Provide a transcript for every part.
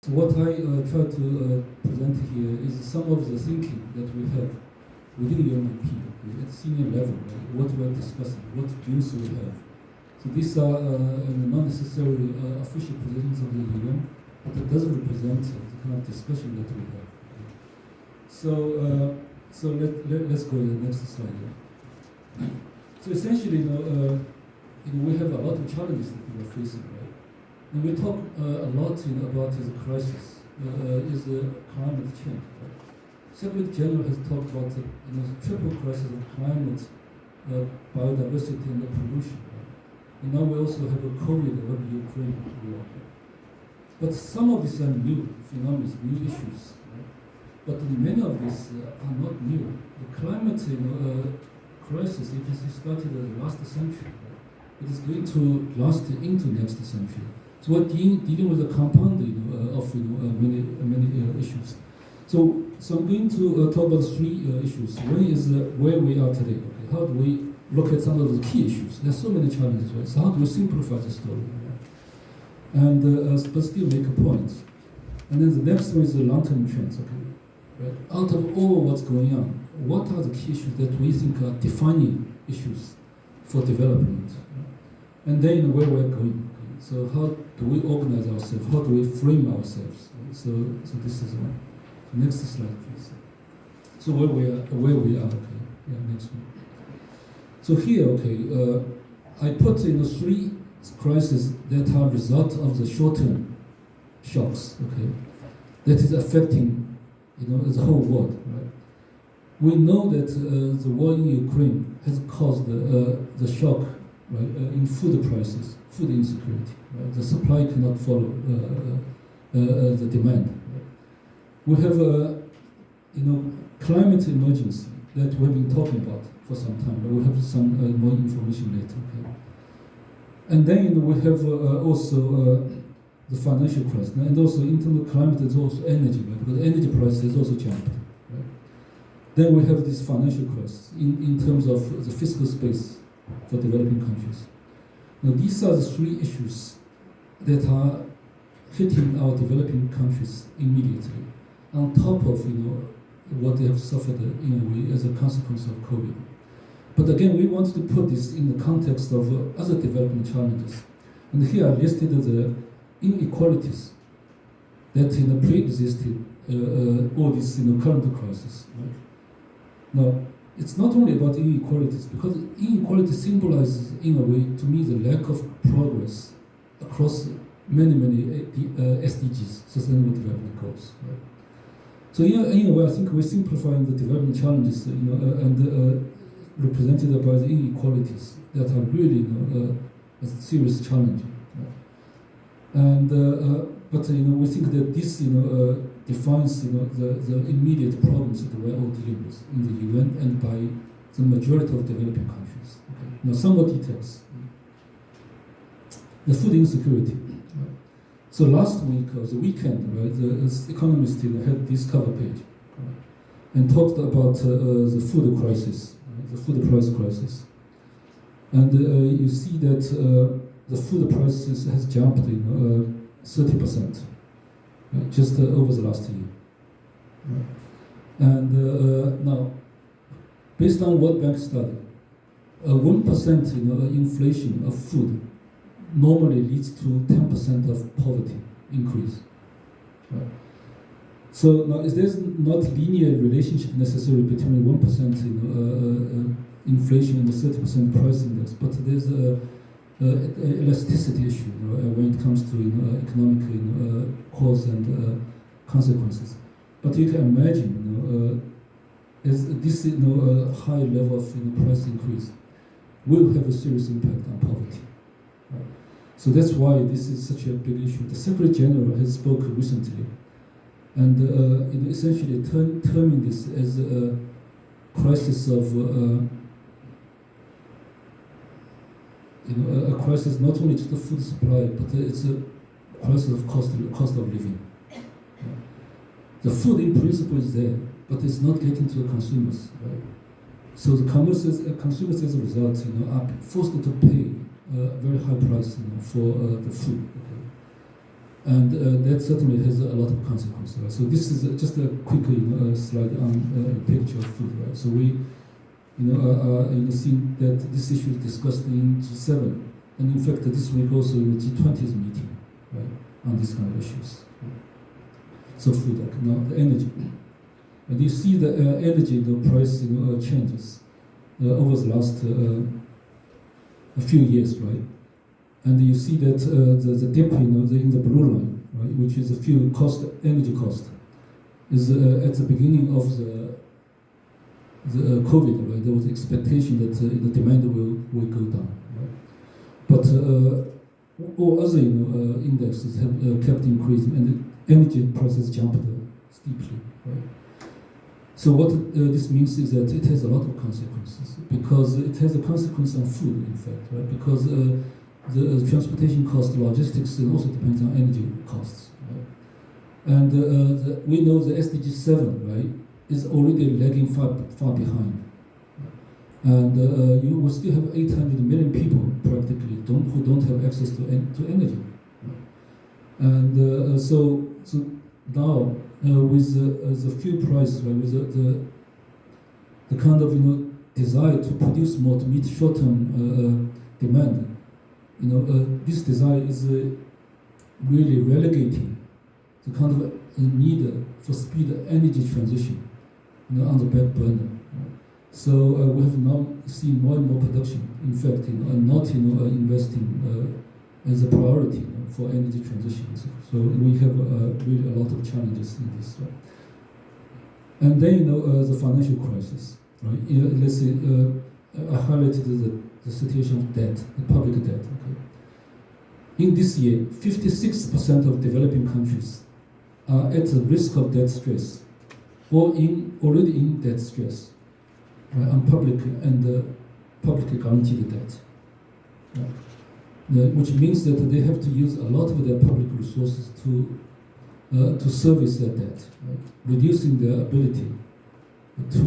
So what I try to present here is some of the thinking that we have within UNDP, at senior level, right? What we are discussing, what views we have. So these are not necessarily official positions of the UN, but it does represent the kind of discussion that we have. So let's go to the next slide here. So essentially, we have a lot of challenges that we are facing, right? And we talk a lot about this crisis, is climate change. Right? Secretary General has talked about the triple crisis of climate, biodiversity, and pollution. Right? And now we also have a COVID of Ukraine war. But some of these are new phenomena, new issues. Right? But many of these are not new. The climate crisis, it has started in the last century. Right? It is going to last into next century. So we're dealing with the compounding of many issues. So I'm going to talk about three issues. One is where we are today. Okay? How do we look at some of the key issues? There's so many challenges, right? So how do we simplify the story? Right? And but still make a point. And then the next one is the long-term trends. Okay, right? Out of all what's going on, what are the key issues that we think are defining issues for development? Right? And then where we're going. Okay? So how do we organize ourselves? How do we frame ourselves? Right? So this is one. Next slide, please. So where we are. Okay. Yeah, next one. So here, okay, I put three crises that are result of the short-term shocks. Okay, that is affecting the whole world. Right? We know that the war in Ukraine has caused the shock, right, in food prices, food insecurity. Right? The supply cannot follow the demand. We have climate emergency that we have been talking about for some time, but we have some more information later. Okay? And then we have also the financial crisis, and also in terms of climate, there's also energy, right? Because energy prices has also jumped. Right? Then we have this financial crisis in terms of the fiscal space for developing countries. Now these are the three issues that are hitting our developing countries immediately, on top of what they have suffered in a way as a consequence of COVID. But again, we want to put this in the context of other development challenges. And here I listed the inequalities that pre-existed all this current crisis. Right? Now, it's not only about inequalities, because inequality symbolizes, in a way, to me, the lack of progress across many SDGs, Sustainable Development Goals. Right? So in a way, I think we're simplifying the development challenges, and represented by the inequalities that are really a serious challenge. Right? And but we think that this defines the immediate problems that we're all dealing with in the UN and by the majority of developing countries. Okay. Now some more details. The food insecurity. Right? So last week or the weekend, right, the Economist had this cover page, right, and talked about the food crisis, right, the food price crisis, and you see that the food prices has jumped 30%, right, just over the last year. Right. And now, based on World Bank study, 1% inflation of food normally leads to 10% of poverty increase. Right? So now, there's not linear relationship necessarily between 1% inflation and the 30% price index, but there's a elasticity issue when it comes to economic cause and consequences. But you can imagine, as this high level of price increase will have a serious impact on poverty. Right? So that's why this is such a big issue. The Secretary General has spoken recently, and essentially terming this as a crisis of a crisis not only just the food supply, but it's a crisis of cost of living. Right? The food in principle is there, but it's not getting to the consumers. Right? So the consumers as a result, are forced to pay a very high price for the food. Okay? and that certainly has a lot of consequences. Right? So this is just a quick slide on a picture of food. Right? So we see that this issue is discussed in G7, and in fact this week also in the G20's meeting, right, on these kind of issues. So food, now the energy. And you see the energy price changes over the last a few years, right? And you see that the dip in the blue line, right, which is the fuel cost, energy cost, is at the beginning of the COVID, right? There was expectation that the demand will go down, right? But all other indexes have kept increasing, and the energy prices jumped steeply, right? So what this means is that it has a lot of consequences, because it has a consequence on food, in fact, right? Because the transportation cost, logistics, and also depends on energy costs, right? And we know the SDG 7, right, is already lagging far behind. And you will still have 800 million people practically who don't have access to energy. And so now with the fuel price, right, with the kind of desire to produce more to meet short-term demand, this desire is really relegating the kind of need for speed energy transition, on the back burner. So we have now seen more and more production, in fact, not investing as a priority for energy transition. So we have really a lot of challenges in this. Right? And then the financial crisis. Right? Let's say I highlighted the situation of debt, the public debt. Okay? In this year, 56% of developing countries are at the risk of debt stress, or already in debt stress, right, on public and publicly guaranteed debt, right? Which means that they have to use a lot of their public resources to service their debt, right? Reducing their ability to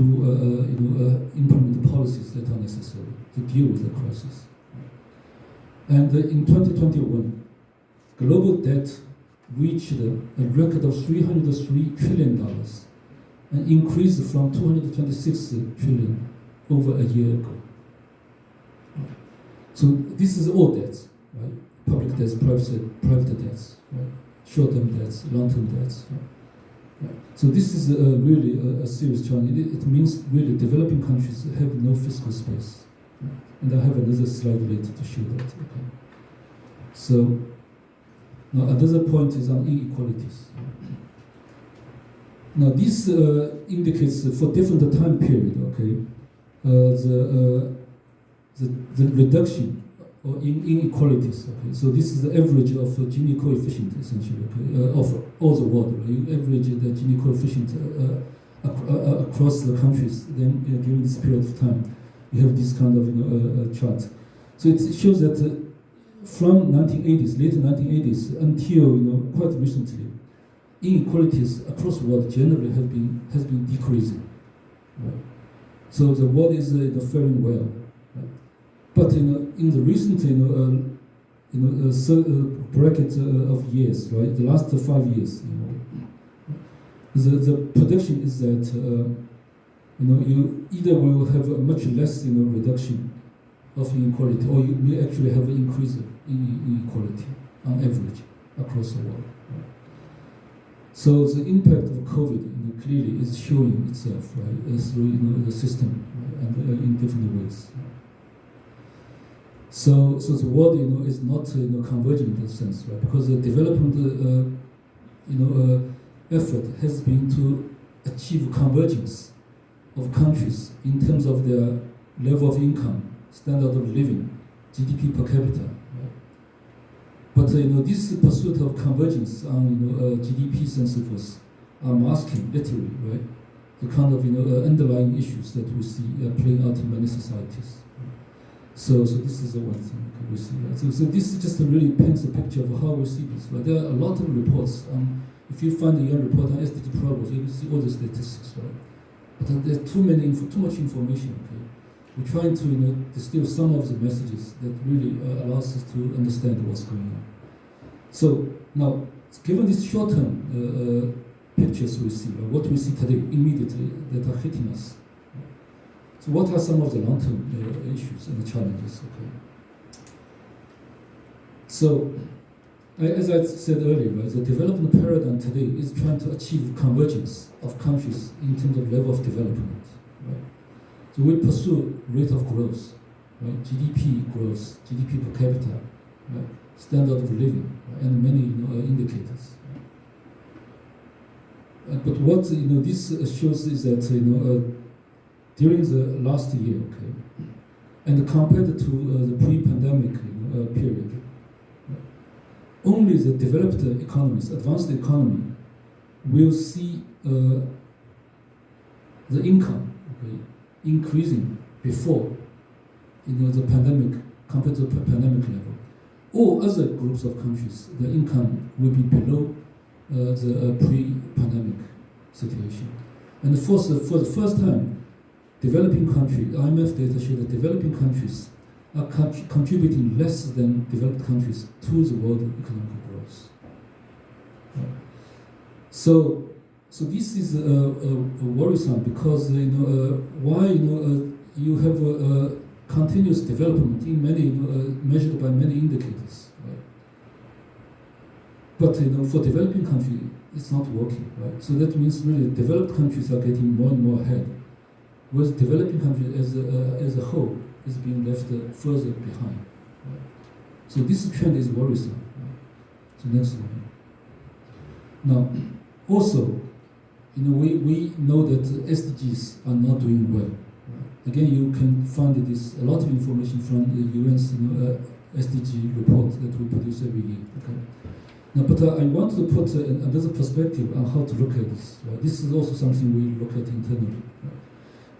implement the policies that are necessary to deal with the crisis. And in 2021, global debt reached a record of $303 trillion, and increased from 226 trillion over a year ago. So this is all debts, right? Public debts, private debts, right? Short-term debts, long-term debts. Right? So this is really a serious challenge. It means really developing countries have no fiscal space. Right? And I have another slide later to show that. Okay? So now another point is on inequalities. Now this indicates for different time period, okay, the reduction or inequalities. Okay, so this is the average of Gini coefficient essentially, okay, of all the world. Right? You average the Gini coefficient across the countries. Then during this period of time, you have this kind of chart. So it shows that from 1980s, late 1980s until quite recently, inequalities across the world generally has been decreasing. Right? So the world is faring well. Right? But in the recent bracket of years, right, the last 5 years, the prediction is that you either will have a much less reduction of inequality, or you may actually have an increase in inequality on average across the world. Right? So the impact of COVID clearly is showing itself, right, through the system, right, and in different ways. So the world is not converging in that sense, right? Because the development effort has been to achieve convergence of countries in terms of their level of income, standard of living, GDP per capita. Right? But this pursuit of convergence on GDPs and so forth are masking literally, right, the kind of underlying issues that we see playing out in many societies. So this is the one thing we see. Right? So this just really paints a picture of how we see this. Right? There are a lot of reports. If you find a UN report on SDG progress, you can see all the statistics, right? But there's too much information. Okay? We're trying to distill some of the messages that really allows us to understand what's going on. So now given these short-term pictures we see, what we see today immediately that are hitting us. So what are some of the long-term issues and the challenges? Okay. So, as I said earlier, right, the development paradigm today is trying to achieve convergence of countries in terms of level of development. Right? So we pursue rate of growth, right? GDP growth, GDP per capita, right? Standard of living, right? And many indicators. But what this shows is that during the last year, okay, and compared to the pre-pandemic period, only the developed economies, advanced economy, will see the income increasing before the pandemic, compared to the pandemic level. All other groups of countries, the income will be below the pre-pandemic situation. And for the first time, developing countries, IMF data show that developing countries are contributing less than developed countries to the world economic growth. So this is worrisome because why you have continuous development in many measured by many indicators, right? But for developing countries, it's not working, right? So that means really developed countries are getting more and more ahead, whereas developing countries as a whole is being left further behind. Right? So this trend is worrisome. Right? So next one. Now, also, we know that SDGs are not doing well. Right? Again, you can find a lot of information from the UN's SDG report that we produce every year. Okay? Now, but I want to put another perspective on how to look at this. Right? This is also something we look at internally. Right?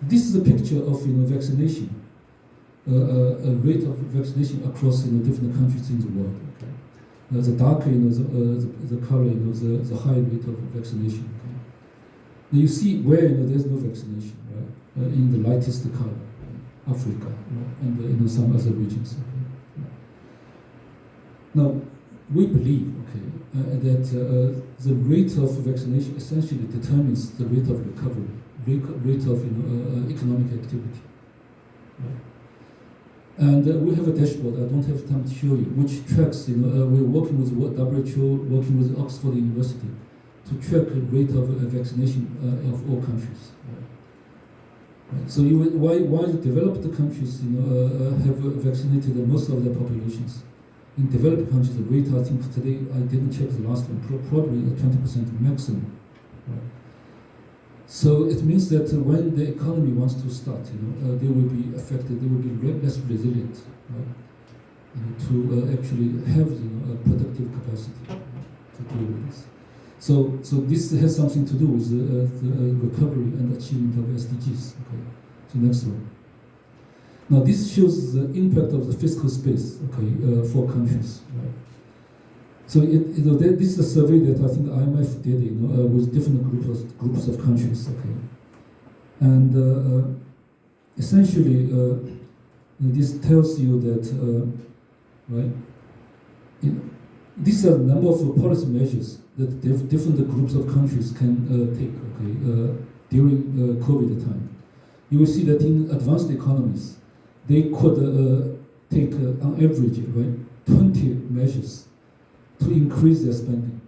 This is a picture of vaccination. A rate of vaccination across different countries in the world. Okay? The darker the color, the higher rate of vaccination. Okay? Now you see where there's no vaccination, right? In the lightest color, Africa, right? And some other regions. Okay? Now we believe, okay, that the rate of vaccination essentially determines the rate of recovery, rate of economic activity. Right? And we have a dashboard, I don't have time to show you, which tracks, we're working with WHO, working with Oxford University to track the rate of vaccination of all countries. Right? So why the developed countries have vaccinated most of their populations? In developed countries, the rate, I think today, I didn't check the last one, probably 20% maximum. Right? So it means that when the economy wants to start, they will be affected. They will be less resilient, right? To actually have a productive capacity to deal with this. So this has something to do with the recovery and achievement of SDGs. Okay. So next one. Now this shows the impact of the fiscal space. Okay, for countries. Right? So this is a survey that I think the IMF did, with different groups of countries, okay, and essentially this tells you that, right, these are a number of policy measures that different groups of countries can take, okay, during COVID time. You will see that in advanced economies, they could take, on average, right, 20 measures to increase their spending,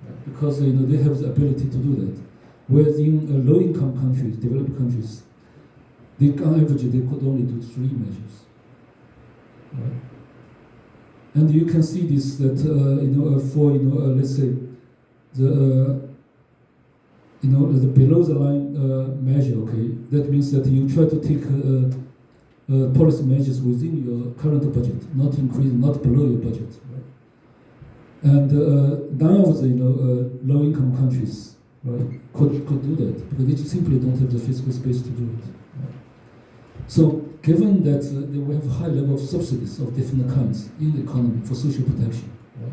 right? Because they have the ability to do that. Whereas in low-income countries, developed countries, on average they could only do 3 measures, right? And you can see this that for let's say the the below the line measure, okay, that means that you try to take policy measures within your current budget, not increase, not below your budget. And none of the low-income countries, right, could do that because they simply don't have the fiscal space to do it. Right? So, given that we have a high level of subsidies of different kinds in the economy for social protection, right,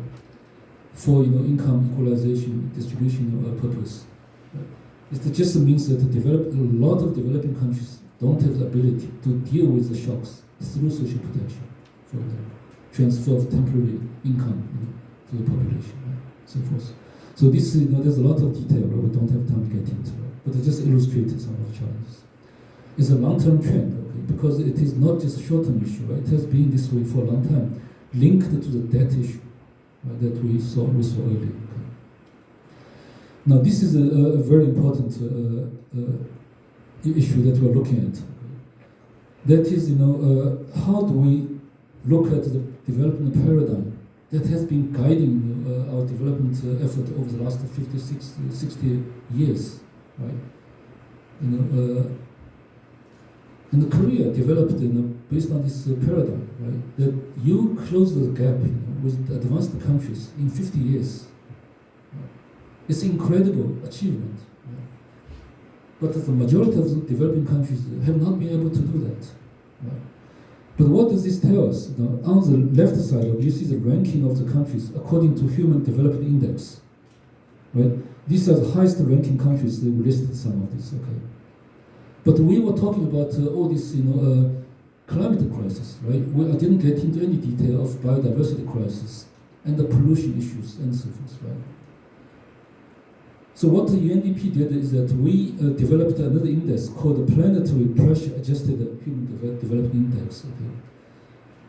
for income equalization, distribution purpose, right, it just means that a lot of developing countries don't have the ability to deal with the shocks through social protection, for example, transfer of temporary income to the population. Right? so forth. So this, there's a lot of detail, right? We don't have time to get into it, but it just illustrates some of the challenges. It's a long-term trend, okay, because it is not just a short-term issue, right? It has been this way for a long time, linked to the debt issue, right, that we saw earlier. Okay. Now, this is a very important issue that we're looking at. That is, how do we look at the development paradigm that has been guiding our development effort over the last 50, 60 years, right? And Korea developed, based on this paradigm, right? That you close the gap, with advanced countries in 50 years. Right? It's an incredible achievement. Right? But the majority of the developing countries have not been able to do that. Right? But what does this tell us? On the left side, you see the ranking of the countries according to Human Development Index. Right? These are the highest ranking countries. We listed some of these. Okay. But we were talking about all this, climate crisis, right? I didn't get into any detail of biodiversity crisis and the pollution issues and so forth, right? So what the UNDP did is that we developed another index called the Planetary Pressure Adjusted Human Development Index. Okay.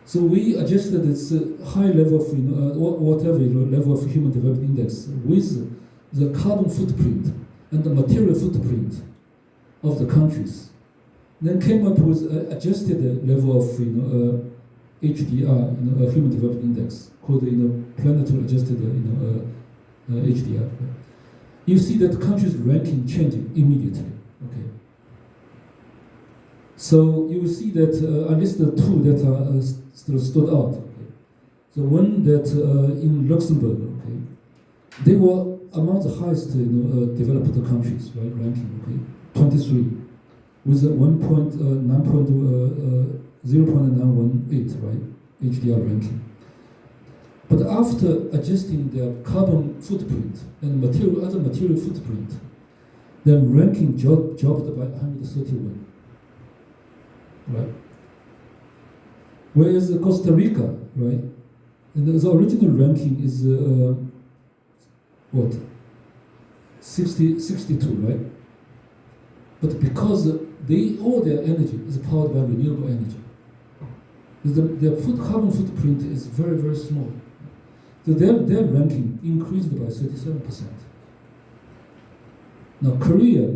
So we adjusted this high level of, whatever level of Human Development Index with the carbon footprint and the material footprint of the countries. Then came up with an adjusted level of HDR, Human Development Index, called Planetary Adjusted HDR. You see that countries' ranking changing immediately. Okay. So you will see that I listed two that are stood out. Okay. The one that in Luxembourg, okay, they were among the highest developed countries, right, ranking, okay, 23, with a 0.918, right, HDR ranking. But after adjusting their carbon footprint and other material footprint, their ranking dropped by 131, right? Whereas Costa Rica, right, and the original ranking is 62, right? But because all their energy is powered by renewable energy, their carbon footprint is very, very small. So their ranking increased by 37%. Now Korea,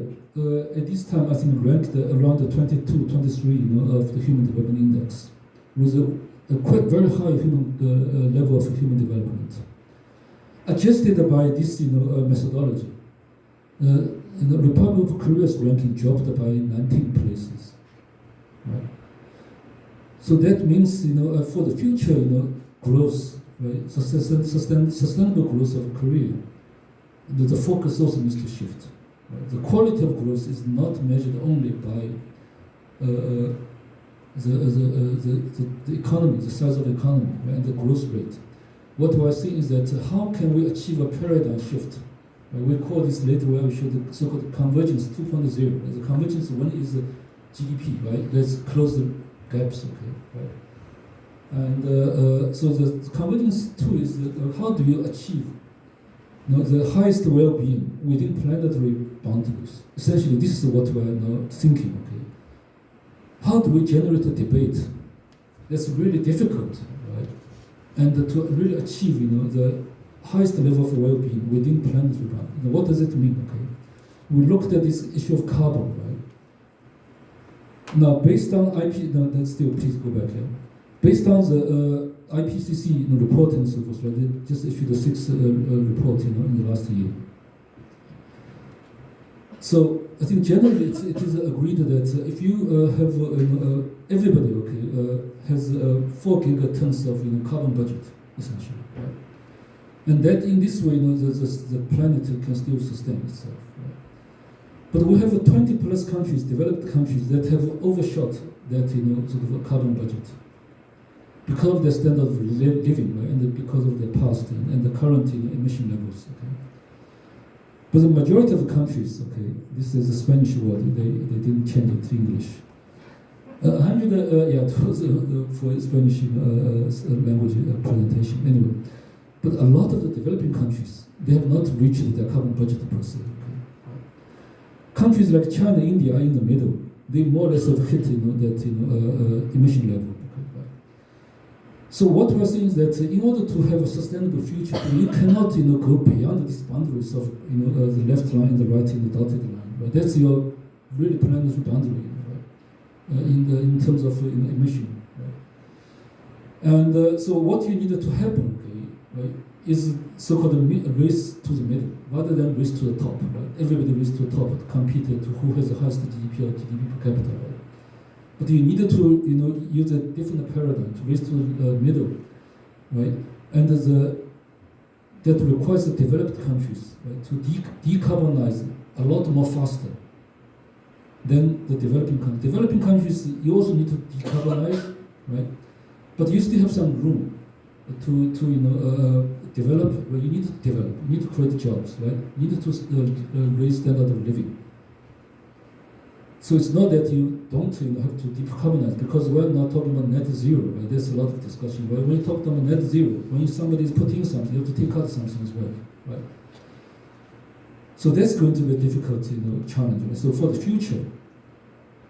at this time, I think ranked around the 22, 23, of the Human Development Index, with a quite very high level of human development. Adjusted by this, methodology, the Republic of Korea's ranking dropped by 19 places. Right? So that means, for the future, growth, right, sustainable growth of Korea, the focus also needs to shift. Right? The quality of growth is not measured only by the economy, the size of the economy, right, and the growth rate. What we're saying is that how can we achieve a paradigm shift? Right? We call this later where we show the so-called convergence 2.0. The convergence one is the GDP, right? Let's close the gaps, okay, right? And so the convergence 2 is how do you achieve the highest well-being within planetary boundaries? Essentially, this is what we're now thinking, okay? How do we generate a debate that's really difficult, right? And to really achieve, the highest level of well-being within planetary boundaries. What does it mean, okay? We looked at this issue of carbon, right? Now, based on please go back here. Based on the IPCC report and so forth, right, they just issued a 6th report in the last year. So I think generally it is agreed that if you have everybody, okay, has 4 gigatons of carbon budget, essentially, right? And that in this way, the planet can still sustain itself. Right? But we have 20 plus countries, developed countries, that have overshot that sort of carbon budget because of their standard of living, right? And because of their past and the current emission levels. Okay? But the majority of the countries, okay, this is a Spanish word, they didn't change it to English. It was for Spanish language presentation. Anyway, but a lot of the developing countries countries. They have not reached their carbon budget per se. Okay? Countries like China, India are in the middle. They more or less have hit that emission level. Okay? So what we are saying is that in order to have a sustainable future, you cannot go beyond these boundaries of the left line and the right in the dotted line. Right? That's your really planetary boundary, right? In terms of emission. Right? And so what you need to happen, okay, right, is so-called race to the middle, rather than race to the top. Right? Everybody race to the top to compete to who has the highest GDP or GDP per capita. Right? But you need to use a different paradigm to raise to the middle, right? And that requires the developed countries, right, to decarbonize a lot more faster than the developing countries. Developing countries, you also need to decarbonize, right? But you still have some room to develop. Well, you need to develop. You need to create jobs, right? You need to raise standard of living. So it's not that you don't have to decarbonize, because we're not talking about net zero. Right? There's a lot of discussion. Right? When you talk about net zero, when somebody is putting something, you have to take out something as well. Right? So that's going to be a difficult challenge. Right? So for the future,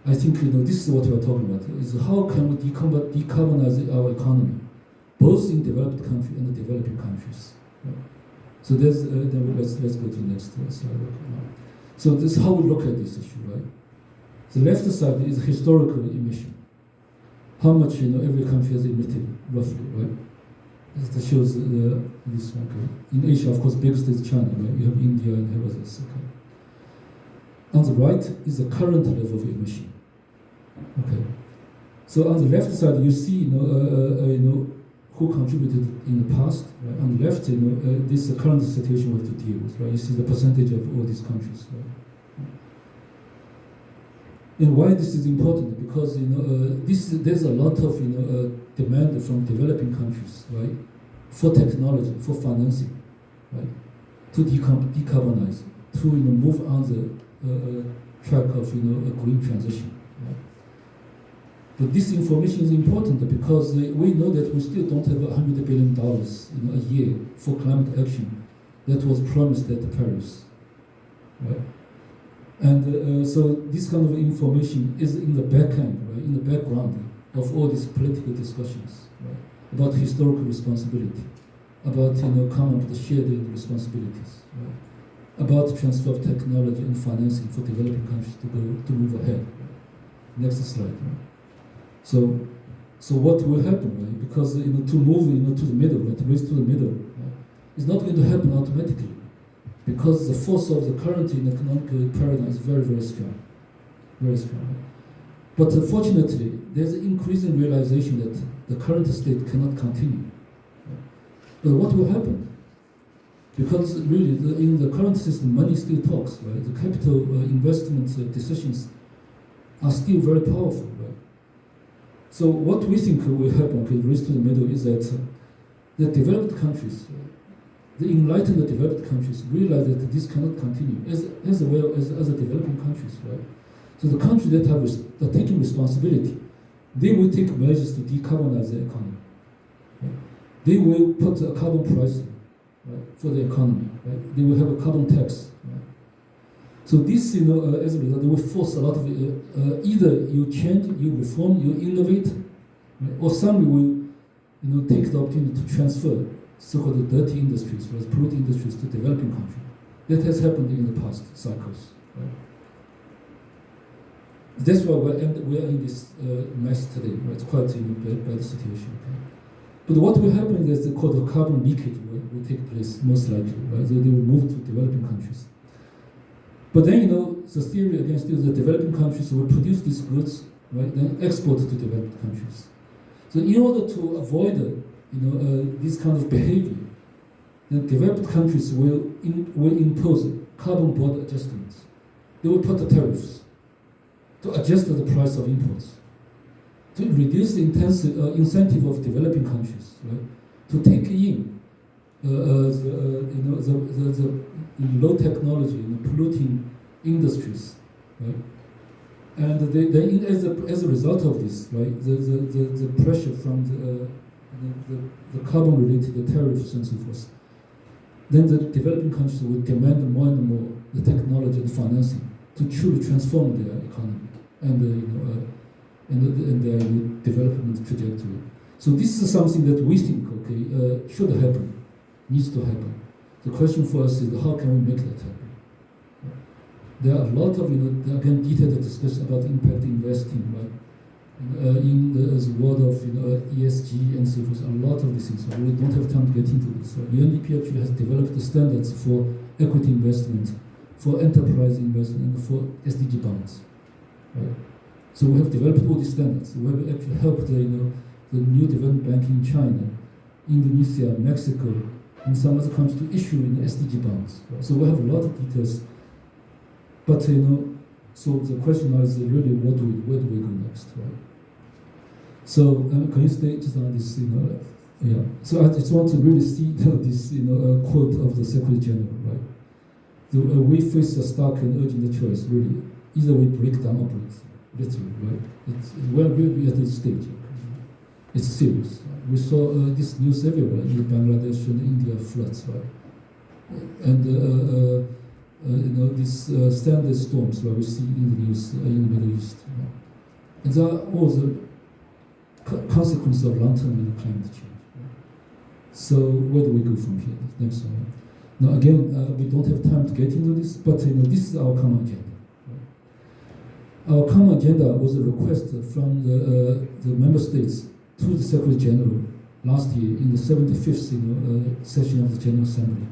I think this is what we're talking about: is how can we decarbonize our economy, both in developed countries and the developing countries. Right? So there's then let's go to the next slide. Okay. So this is how we look at this issue, right? The left side is historical emission. How much every country has emitted, roughly, right? That shows this one. Okay. In Asia, of course, biggest is China, right? You have India and have others. Okay. On the right is the current level of emission. Okay. So on the left side, you see who contributed in the past. Right? On the left, this is the current situation we have to deal with. Right? You see the percentage of all these countries. Right? And why this is important? Because there's a lot of demand from developing countries, right, for technology, for financing, right, to decarbonize, to move on the track of a green transition. Right? But this information is important because we know that we still don't have $100 billion a year for climate action that was promised at Paris, right? And so this kind of information is in the back end, right, in the background of all these political discussions, right, about historical responsibility, about come up with shared responsibilities, right, about transfer of technology and financing for developing countries to move ahead. Right. Next slide. Right. So what will happen, right? Because to move to the middle, right, to race to the middle, right, is not going to happen automatically. Because the force of the current economic paradigm is very, very strong. Very strong. Right? But fortunately, there's an increasing realization that the current state cannot continue. Right? But what will happen? Because really, in the current system, money still talks, right? The capital investment decisions are still very powerful, right? So what we think will happen, okay, race to the middle, is that the developed countries, the enlightened developed countries realize that this cannot continue, as well as other developing countries, right? So the countries that are taking responsibility, they will take measures to decarbonize the economy. Right? They will put a carbon pricing, right, for the economy. Right? They will have a carbon tax. Right? So this, as a result, they will force a lot of either you change, you reform, you innovate, right? Or some will take the opportunity to transfer so-called dirty industries, polluting industries, to developing countries. That has happened in the past cycles. Right? That's why we're in this mess today. Right? It's quite bad situation. Okay? But what will happen is the carbon leakage will take place most likely. Right? So they will move to developing countries. But then the theory against the developing countries will produce these goods, right? Then export to developed countries. So in order to avoid this kind of behavior, the developed countries will impose carbon border adjustments. They will put the tariffs to adjust the price of imports, to reduce the incentive of developing countries, right, to take in the low technology, polluting industries, right. And as a result of this, right, the pressure from the carbon-related tariffs and so forth then the developing countries will demand more and more the technology and financing to truly transform their economy and and their development trajectory. So this is something that we think, should happen, needs to happen. The question for us is how can we make that happen? There are a lot of, again, detailed discussion about impact investing, right? In the world of ESG and so forth, a lot of these things. So we don't have time to get into this. So UNDP actually has developed the standards for equity investment, for enterprise investment, and for SDG bonds. Right? So we have developed all these standards. We have actually helped the new development bank in China, Indonesia, Mexico, and some other countries to issue SDG bonds. Right? So we have a lot of details. But so the question now is really where do we go next, right? So can you stay just on this, yeah. So I just want to really see this, quote of the Secretary General, right? So, we face a stark and urgent choice, really. Either we break down or break through, literally, right? We're really at this stage. It's serious. We saw this news everywhere in Bangladesh and India floods, right? And these standard storms where we see in the news in the Middle East. And there are all the consequences of long-term climate change. So where do we go from here? Next one. Now again, we don't have time to get into this, but this is our common agenda. Our common agenda was a request from the member states to the Secretary General last year in the 75th session of the General Assembly.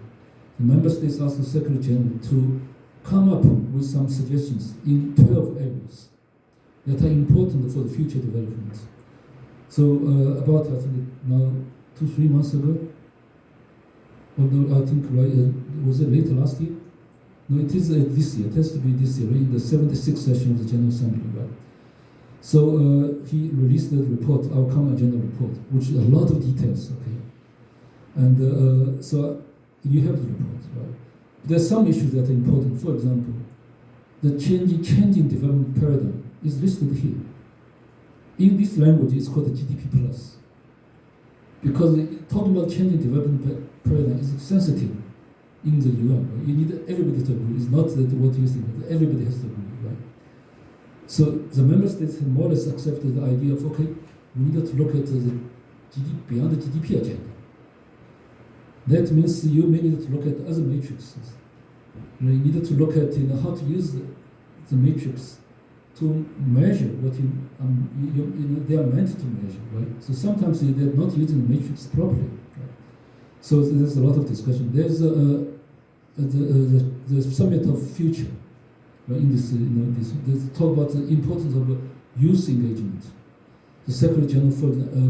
The member states asked the Secretary General to come up with some suggestions in 12 areas that are important for the future development. So about, I think, now 2-3 months ago, although I think, was it later last year? No, it is this year. It has to be this year, in the 76th session of the General Assembly, right? So he released the report, our common agenda report, which is a lot of details, okay? And so you have the report, right? There are some issues that are important. For example, the changing development paradigm is listed here. In this language, it's called the GDP plus. Because talking about changing development paradigm is sensitive in the UN. Right? You need everybody to agree. It's not that what you think, but everybody has to agree, right? So the member states have more or less accepted the idea of, okay, we need to look at the GDP, beyond the GDP agenda. That means you may need to look at other matrices. You need to look at how to use the matrix to measure what they are meant to measure, right? So sometimes they're not using the matrix properly. Right? So there's a lot of discussion. There's the summit of future, right? In this, they talk about the importance of youth engagement. The Secretary General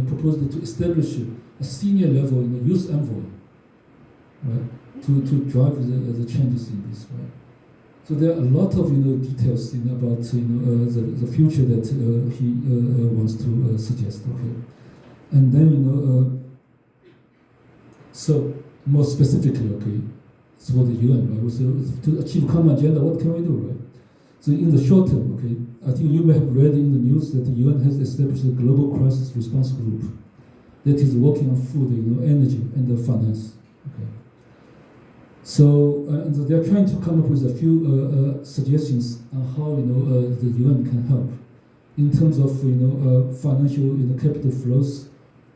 proposed to establish a senior level youth envoy. Right, to drive the changes in this, right? So there are a lot of details about the future that he wants to suggest. Okay, and then so more specifically, okay, it's for the UN, right? So to achieve common agenda, what can we do, right? So in the short term, okay, I think you may have read in the news that the UN has established a global crisis response group that is working on food, energy, and finance. Okay. So they're trying to come up with a few suggestions on how the UN can help in terms of financial capital flows,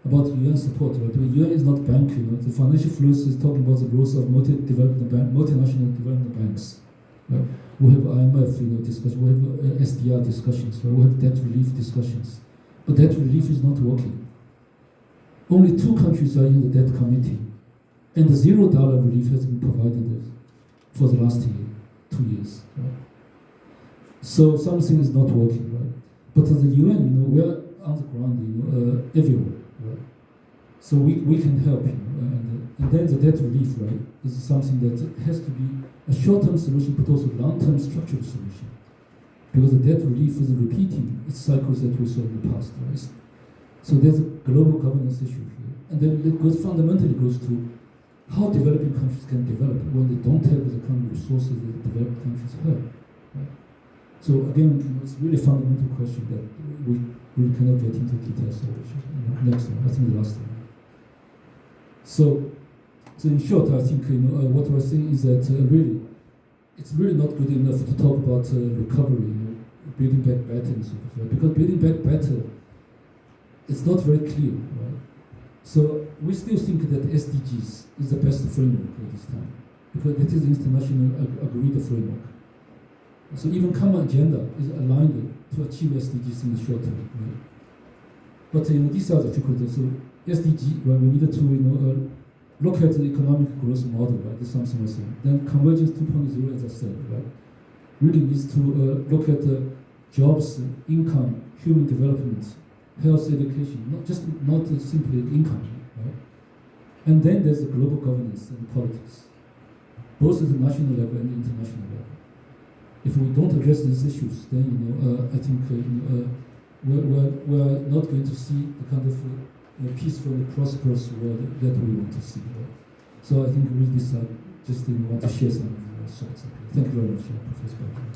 about UN support. Right? The UN is not bank. The financial flows is talking about the growth of multinational development banks. Right? We have IMF discussion. We have SDR discussions. Right? We have debt relief discussions, but debt relief is not working. Only 2 countries are in the debt committee. And the $0 relief has been provided for the last 2 years. Right? So something is not working, right? But the UN, we're on the ground, everywhere, right? So we can help, and then the debt relief, right, is something that has to be a short-term solution, but also long-term structural solution. Because the debt relief is repeating its cycles that we saw in the past, right? So there's a global governance issue here, and then it fundamentally goes to how developing countries can develop when they don't have the kind of resources that developed countries have. Right? So again, it's really a fundamental question that we cannot get into details of. Next one, I think the last one. So So in short, I think what we're saying is that really, it's really not good enough to talk about recovery, building back better and so forth, right? Because building back better, it's not very clear, right? So we still think that SDGs is the best framework at this time, because it is international agreed framework. So even common agenda is aligned to achieve SDGs in the short term, right? But these are the difficulties. So SDG, well, we need to look at the economic growth model, right? That's something we're saying. Then convergence 2.0, as I said, right? Really needs to look at jobs, income, human development, health, education, not simply income, right? And then there's the global governance and politics, both at the national level and international level. If we don't address these issues, then I think we're not going to see the kind of peaceful and prosperous world that we want to see. Right? So I think with this, I just want to share some of the thoughts. Thank you very much, Professor Barker.